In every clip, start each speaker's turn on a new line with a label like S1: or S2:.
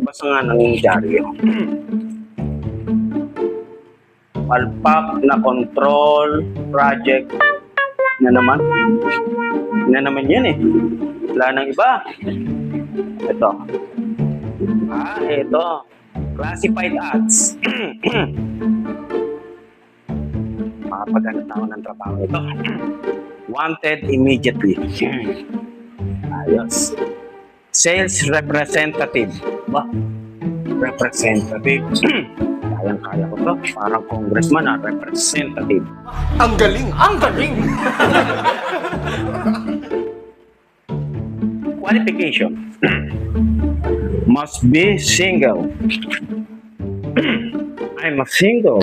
S1: Basta nga ng dyaryo. Palpak na control project na naman. Na naman yan eh. Wala nang iba. Ito. Ito. Classified ads. Makapaghanap na ako ng trabaho ito. Wanted immediately. Ayos. Sales representative. Ba? Representative. Kayang-kaya ko to. Parang congressman na representative.
S2: Ang galing! Ang galing!
S1: Qualification. Must be single. I'm a single.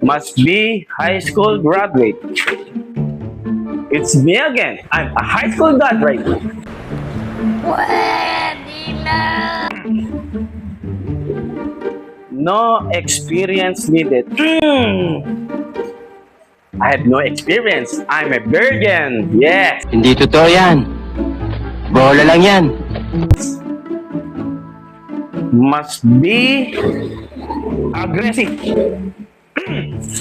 S1: Must be high school graduate. It's me again. I'm a high school graduate.
S3: Pwede na!
S1: No experience needed. I have no experience. I'm a virgin. Yes.
S4: Hindi totoo yan. Bola lang yan.
S1: Must be aggressive.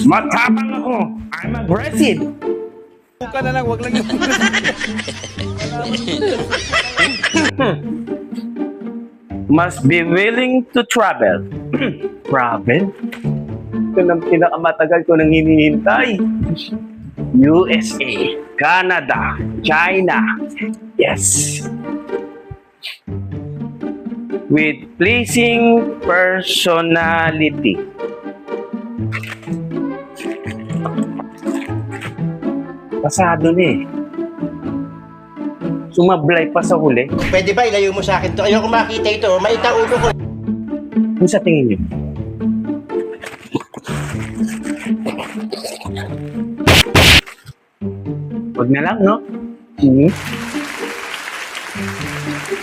S1: Matapang ako. I'm aggressive.
S2: Buka na lang, wag lang yung...
S1: Must be willing to travel. Travel? Ito ang pinakamatagal ko nang hinihintay. USA, Canada, China. Yes. With pleasing personality. Pasado na eh. Sumablay pa sa huli.
S5: Pwede ba ilayo mo sa akin to? Ayoko makita ito. Maita ulo ko.
S1: Kung sa tingin niyo? Huwag na lang, no?